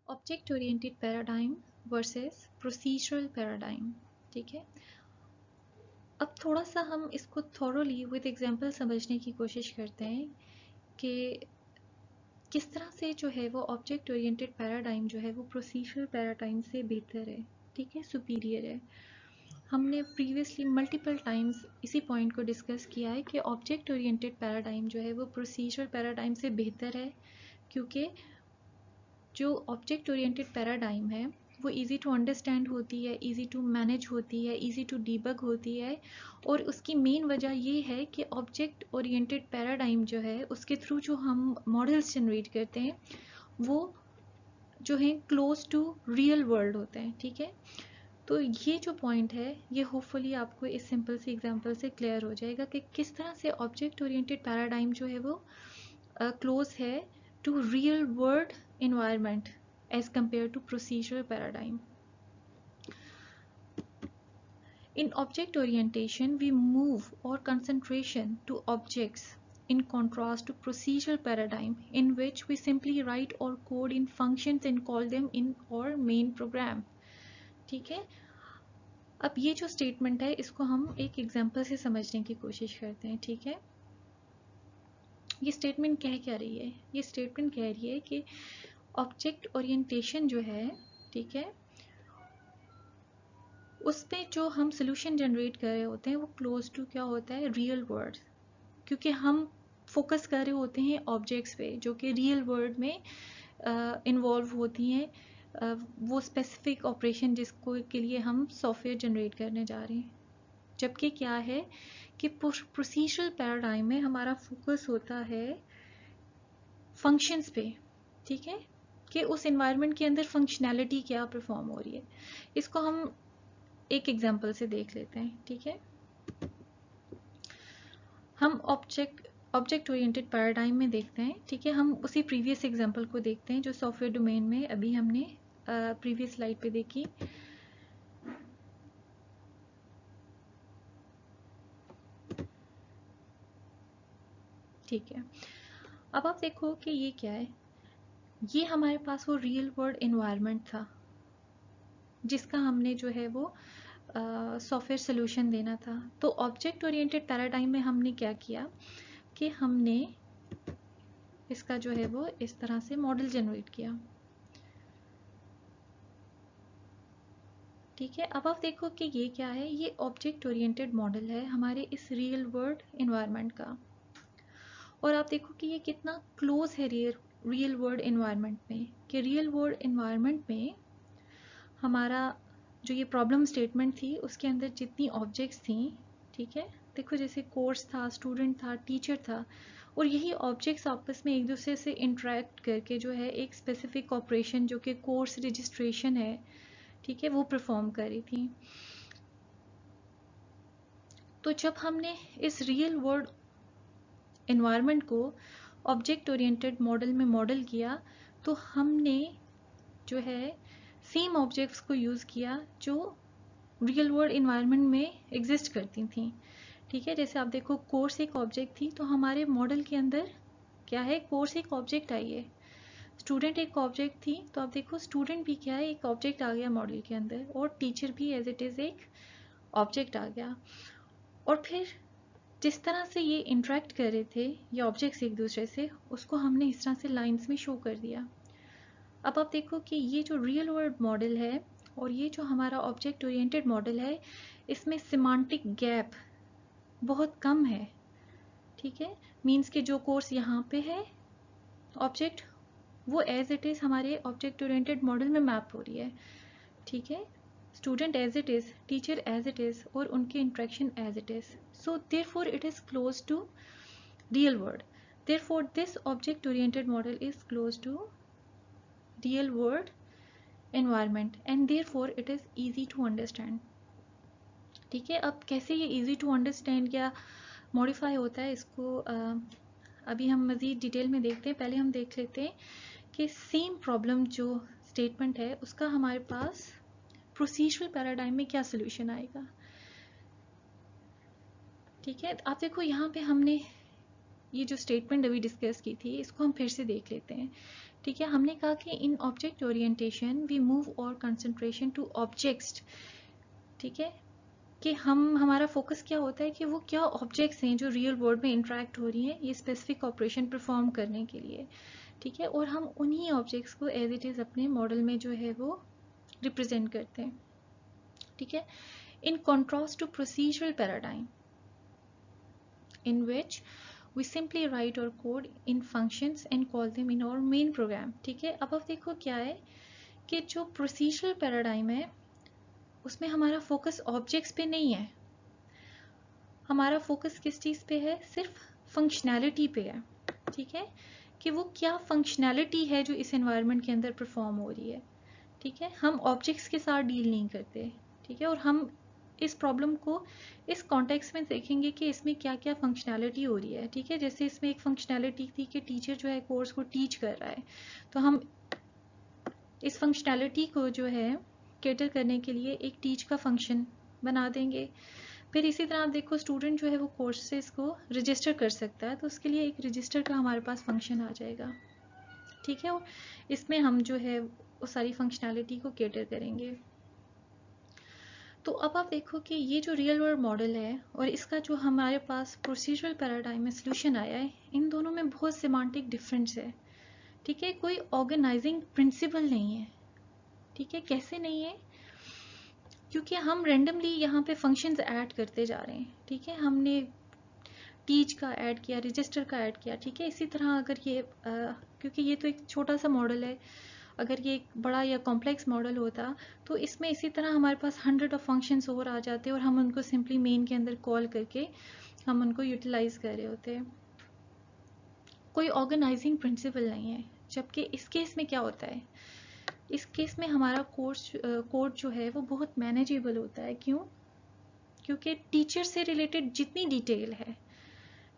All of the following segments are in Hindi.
Object oriented paradigm versus procedural paradigm. ठीक है, अब थोड़ा सा हम इसको थॉरोली विद एग्जांपल समझने की कोशिश करते हैं कि किस तरह से जो है वो ऑब्जेक्ट ओरिएंटेड पैराडाइम जो है वो प्रोसीजरल पैराडाइम से बेहतर है, ठीक है, सुपीरियर है। हमने प्रीवियसली मल्टीपल टाइम्स इसी पॉइंट को डिस्कस किया है कि ऑब्जेक्ट ओरिएंटेड पैराडाइम जो है वो प्रोसीजरल पैराडाइम से बेहतर है, क्योंकि जो ऑब्जेक्ट ओरिएंटेड पैराडाइम है वो इजी टू अंडरस्टैंड होती है, इजी टू मैनेज होती है, इजी टू डीबग होती है। और उसकी मेन वजह ये है कि ऑब्जेक्ट ओरिएंटेड पैराडाइम जो है उसके थ्रू जो हम मॉडल्स जनरेट करते हैं वो जो है क्लोज टू रियल वर्ल्ड होते हैं। ठीक है, तो ये जो पॉइंट है ये होपफुली आपको इस सिंपल सी एग्जांपल से क्लियर हो जाएगा कि किस तरह से ऑब्जेक्ट ओरिएंटेड पैराडाइम जो है वो क्लोज है to real world environment as compared to procedural paradigm. In object orientation, we move our concentration to objects in contrast to procedural paradigm in which we simply write or code in functions and call them in our main program. ठीक है, अब ये जो स्टेटमेंट है इसको हम एक एग्जांपल से समझने की कोशिश करते हैं। ठीक है, ये स्टेटमेंट कह क्या रही है? ये स्टेटमेंट कह रही है कि ऑब्जेक्ट ओरिएंटेशन जो है, ठीक है, उसमें जो हम सोल्यूशन जनरेट कर रहे होते हैं वो क्लोज टू क्या होता है? रियल वर्ल्ड, क्योंकि हम फोकस कर रहे होते हैं ऑब्जेक्ट्स पे जो कि रियल वर्ल्ड में इन्वॉल्व होती हैं, वो स्पेसिफिक ऑपरेशन जिसको के लिए हम सॉफ्टवेयर जनरेट करने जा रहे हैं। जबकि क्या है कि प्रोसीजरल पैराडाइम में हमारा फोकस होता है फंक्शंस पे, ठीक है, कि उस एनवायरनमेंट के अंदर फंक्शनैलिटी क्या परफॉर्म हो रही है। इसको हम एक एग्जांपल से देख लेते हैं। ठीक है, हम ऑब्जेक्ट ओरिएंटेड पैराडाइम में देखते हैं। ठीक है, हम उसी प्रीवियस एग्जांपल को देखते हैं जो सॉफ्टवेयर डोमेन में अभी हमने प्रीवियस स्लाइड पे देखी। ठीक है, अब आप देखो कि ये क्या है। ये हमारे पास वो रियल वर्ल्ड एनवायरनमेंट था जिसका हमने जो है वो सॉफ्टवेयर सोल्यूशन देना था। तो ऑब्जेक्ट ओरिएंटेड पैराडाइम में हमने क्या किया कि हमने इसका जो है वो इस तरह से मॉडल जनरेट किया। ठीक है, अब आप देखो कि ये क्या है। ये ऑब्जेक्ट ओरिएंटेड मॉडल है हमारे इस रियल वर्ल्ड एनवायरनमेंट का, और आप देखो कि ये कितना क्लोज है रियल वर्ल्ड एनवायरनमेंट में, कि रियल वर्ल्ड एनवायरनमेंट में हमारा जो ये प्रॉब्लम स्टेटमेंट थी उसके अंदर जितनी ऑब्जेक्ट्स थी, ठीक है, देखो जैसे कोर्स था, स्टूडेंट था, टीचर था, और यही ऑब्जेक्ट्स आपस में एक दूसरे से इंटरेक्ट करके जो है एक स्पेसिफिक ऑपरेशन जो कि कोर्स रजिस्ट्रेशन है, ठीक है, वो परफॉर्म कर रही थी। तो जब हमने इस रियल वर्ल्ड एनवायरनमेंट को ऑब्जेक्ट ओरिएंटेड मॉडल में मॉडल किया तो हमने जो है सेम ऑब्जेक्ट्स को यूज़ किया जो रियल वर्ल्ड एनवायरनमेंट में एग्जिस्ट करती थी। ठीक है, जैसे आप देखो कोर्स एक ऑब्जेक्ट थी तो हमारे मॉडल के अंदर क्या है, कोर्स एक ऑब्जेक्ट आई है। स्टूडेंट एक ऑब्जेक्ट थी तो आप देखो स्टूडेंट भी क्या है, एक ऑब्जेक्ट आ गया मॉडल के अंदर, और टीचर भी एज इट इज़ एक ऑब्जेक्ट आ गया। और फिर जिस तरह से ये इंटरेक्ट कर रहे थे ये ऑब्जेक्ट्स एक दूसरे से, उसको हमने इस तरह से लाइंस में शो कर दिया। अब आप देखो कि ये जो रियल वर्ल्ड मॉडल है और ये जो हमारा ऑब्जेक्ट ओरिएंटेड मॉडल है इसमें सिमांटिक गैप बहुत कम है। ठीक है, मीन्स कि जो कोर्स यहाँ पे है ऑब्जेक्ट वो एज इट इज़ हमारे ऑब्जेक्ट ओरिएंटेड मॉडल में मैप हो रही है। ठीक है, student as it is, teacher as it is, और उनके interaction as it is. So therefore it is close to real world. Therefore, this object-oriented model is close to real world environment and therefore it is easy to understand. ठीक है, अब कैसे ये easy to understand या modify होता है इसको अभी हम मज़ीद डिटेल में देखते हैं। पहले हम देख लेते हैं कि सेम प्रॉब्लम जो स्टेटमेंट है उसका हमारे पास प्रोसीजरल पैराडाइम में क्या सोल्यूशन आएगा। ठीक है, आप देखो यहाँ पे हमने ये जो स्टेटमेंट अभी डिस्कस की थी इसको हम फिर से देख लेते हैं ठीक है, हमने कहा कि इन ऑब्जेक्ट ओरिएंटेशन वी मूव और कंसंट्रेशन टू ऑब्जेक्ट्स। ठीक है, कि हमारा फोकस क्या होता है कि वो क्या ऑब्जेक्ट्स हैं जो रियल वर्ल्ड में इंटरेक्ट हो रही हैं ये स्पेसिफिक ऑपरेशन परफॉर्म करने के लिए। ठीक है, और हम उन्हीं ऑब्जेक्ट्स को एज इट इज़ अपने मॉडल में जो है वो रिप्रेजेंट करते हैं। ठीक है, in contrast to procedural paradigm in which we simply write our code in functions and call them in our main program। ठीक है, अब देखो क्या है कि जो प्रोसीजरल पैराडाइम है उसमें हमारा फोकस ऑब्जेक्ट्स पे नहीं है, हमारा फोकस किस चीज़ पे है, सिर्फ फंक्शनैलिटी पे है। ठीक है, कि वो क्या फंक्शनैलिटी है जो इस एनवायरनमेंट के अंदर परफॉर्म हो रही है। ठीक है, हम ऑब्जेक्ट्स के साथ डील नहीं करते। ठीक है, और हम इस प्रॉब्लम को इस कॉन्टेक्स्ट में देखेंगे कि इसमें क्या क्या फंक्शनैलिटी हो रही है। ठीक है, जैसे इसमें एक फंक्शनैलिटी थी कि टीचर जो है कोर्स को टीच कर रहा है, तो हम इस फंक्शनैलिटी को जो है कैटर करने के लिए एक टीच का फंक्शन बना देंगे। फिर इसी तरह आप देखो स्टूडेंट जो है वो कोर्सेज को रजिस्टर कर सकता है, तो उसके लिए एक रजिस्टर का हमारे पास फंक्शन आ जाएगा। ठीक है, और इसमें हम जो है वो सारी फंक्शनैलिटी को कैटर करेंगे। तो अब आप देखो कि ये जो रियल वर्ल्ड मॉडल है और इसका जो हमारे पास प्रोसीजरल पैराडाइम में सोल्यूशन आया है, इन दोनों में बहुत सिमेंटिक डिफरेंस है। ठीक है, कोई ऑर्गेनाइजिंग प्रिंसिपल नहीं है। ठीक है, कैसे नहीं है, क्योंकि हम रेंडमली यहाँ पे फंक्शंस ऐड करते जा रहे हैं। ठीक है, हमने टीच का ऐड किया, रजिस्टर का ऐड किया। ठीक है, इसी तरह अगर ये क्योंकि ये तो एक छोटा सा मॉडल है, अगर ये एक बड़ा या कॉम्प्लेक्स मॉडल होता तो इसमें इसी तरह हमारे पास 100 ऑफ फंक्शंस और आ जाते और हम उनको सिंपली मेन के अंदर कॉल करके हम उनको यूटिलाइज कर रहे होते। कोई ऑर्गेनाइजिंग प्रिंसिपल नहीं है। जबकि इस केस में क्या होता है, इस केस में हमारा कोड जो है वो बहुत मैनेजेबल होता है। क्यों, क्योंकि टीचर से रिलेटेड जितनी डिटेल है,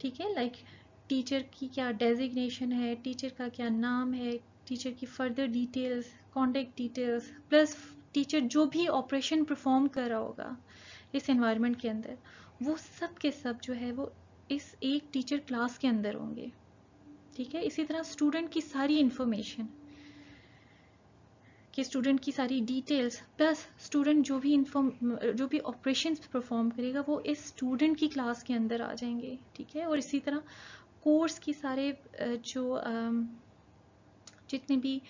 ठीक है, लाइक टीचर की क्या डेजिग्नेशन है, टीचर का क्या नाम है, टीचर की further details, contact details, plus teacher जो भी ऑपरेशन परफॉर्म कर रहा होगा इस एनवायरनमेंट के अंदर, वो सब के सब जो है वो इस एक टीचर क्लास के अंदर होंगे। ठीक है, इसी तरह स्टूडेंट की सारी इंफॉर्मेशन, कि स्टूडेंट की सारी डिटेल्स प्लस स्टूडेंट जो भी ऑपरेशंस परफॉर्म करेगा वो इस स्टूडेंट की क्लास के अंदर आ जाएंगे। ठीक है, और इसी तरह कोर्स की सारे जितने भी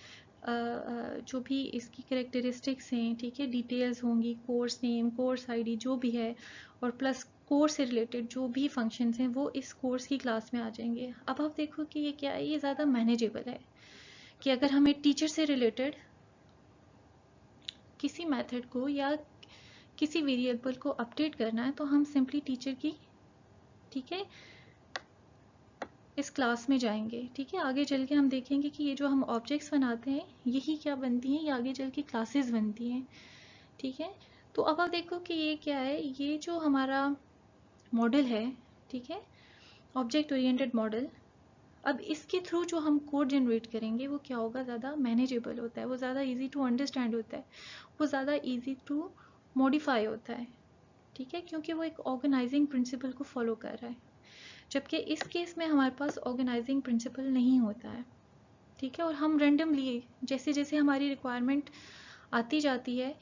जो भी इसकी करेक्टरिस्टिक्स हैं, ठीक है, डिटेल्स होंगी, कोर्स नेम, कोर्स आईडी जो भी है, और प्लस कोर्स से रिलेटेड जो भी फंक्शंस हैं वो इस कोर्स की क्लास में आ जाएंगे। अब आप देखो कि ये क्या है, ये ज़्यादा मैनेजेबल है कि अगर हमें टीचर से रिलेटेड किसी मेथड को या किसी वेरिएबल को अपडेट करना है तो हम सिंपली टीचर की, ठीक है, इस क्लास में जाएंगे। ठीक है, आगे चल के हम देखेंगे कि ये जो हम ऑब्जेक्ट्स बनाते हैं यही क्या बनती हैं, ये आगे चल के क्लासेस बनती हैं। ठीक है, तो अब आप देखो कि ये क्या है, ये जो हमारा मॉडल है, ठीक है, ऑब्जेक्ट ओरिएंटेड मॉडल, अब इसके थ्रू जो हम कोड जनरेट करेंगे वो क्या होगा, ज़्यादा मैनेजेबल होता है, वो ज़्यादा इजी टू अंडरस्टैंड होता है, वो ज़्यादा इजी टू मॉडिफाई होता है। ठीक है, क्योंकि वो एक ऑर्गेनाइजिंग प्रिंसिपल को फॉलो कर रहा है, जबकि इस केस में हमारे पास ऑर्गेनाइजिंग प्रिंसिपल नहीं होता है। ठीक है, और हम रेंडमली जैसे जैसे हमारी रिक्वायरमेंट आती जाती है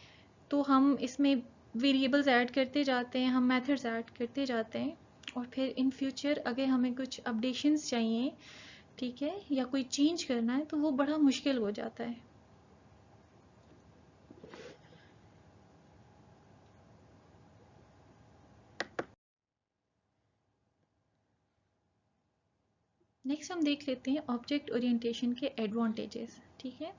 तो हम इसमें वेरिएबल्स ऐड करते जाते हैं, हम मेथड्स ऐड करते जाते हैं, और फिर इन फ्यूचर अगर हमें कुछ अपडेशंस चाहिए, ठीक है, या कोई चेंज करना है तो वो बड़ा मुश्किल हो जाता है। नेक्स्ट हम देख लेते हैं ऑब्जेक्ट ओरिएंटेशन के एडवांटेजेस। ठीक है,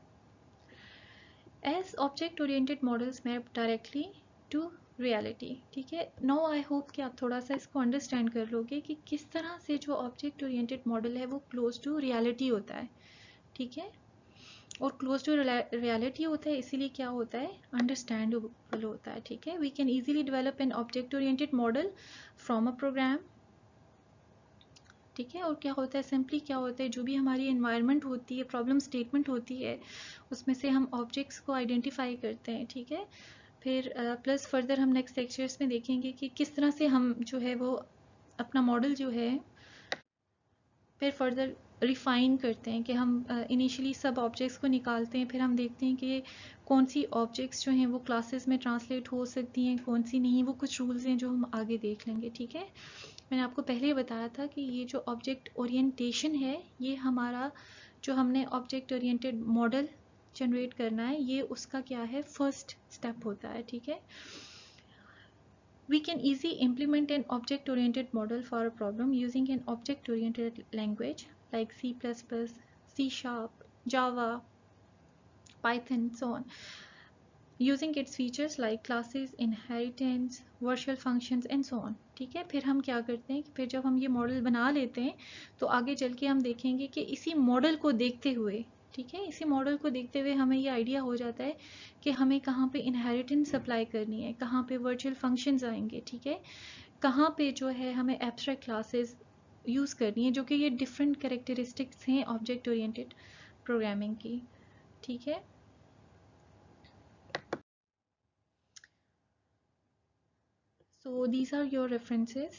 as object oriented models map directly to reality. ठीक है, नाउ आई होप कि आप थोड़ा सा इसको अंडरस्टैंड कर लोगे कि किस तरह से जो ऑब्जेक्ट ओरिएंटेड मॉडल है वो क्लोज टू रियलिटी होता है। ठीक है, और क्लोज टू रियलिटी होता है इसीलिए क्या होता है, अंडरस्टैंडेबल होता है। ठीक है, we can easily develop an object oriented model from a program. ठीक है, और क्या होता है, सिंपली क्या होता है, जो भी हमारी एनवायरनमेंट होती है, प्रॉब्लम स्टेटमेंट होती है, उसमें से हम ऑब्जेक्ट्स को आइडेंटिफाई करते हैं। ठीक है, फिर प्लस फर्दर हम नेक्स्ट लेक्चर्स में देखेंगे कि किस तरह से हम जो है वो अपना मॉडल जो है फिर फर्दर रिफाइन करते हैं कि हम इनिशियली सब ऑब्जेक्ट्स को निकालते हैं, फिर हम देखते हैं कि कौन सी ऑब्जेक्ट्स जो हैं वो क्लासेस में ट्रांसलेट हो सकती हैं, कौन सी नहीं। वो कुछ रूल्स हैं जो हम आगे देख लेंगे, ठीक है। मैंने आपको पहले ही बताया था कि ये जो ऑब्जेक्ट ओरिएंटेशन है, ये हमारा जो हमने ऑब्जेक्ट ओरिएंटेड मॉडल जनरेट करना है, ये उसका क्या है, फर्स्ट स्टेप होता है, ठीक है। We can easily implement an object-oriented model for a problem using an object-oriented language like C++, C#, Java, Python, so on. Using its features like classes, inheritance, virtual functions and so on. ठीक है। फिर हम क्या करते हैं कि फिर जब हम ये मॉडल बना लेते हैं तो आगे चल के हम देखेंगे कि इसी मॉडल को देखते हुए, ठीक है, इसी मॉडल को देखते हुए हमें ये आइडिया हो जाता है कि हमें कहाँ पे इनहेरिटेंस अप्लाई करनी है, कहाँ पे वर्चुअल फंक्शंस आएंगे, ठीक है, कहाँ पे जो है हमें एब्स्ट्रैक्ट क्लासेस यूज़ करनी है, जो कि ये डिफरेंट कैरेक्टरिस्टिक्स हैं ऑब्जेक्ट ओरिएंटेड प्रोग्रामिंग की, ठीक है। So these are your references.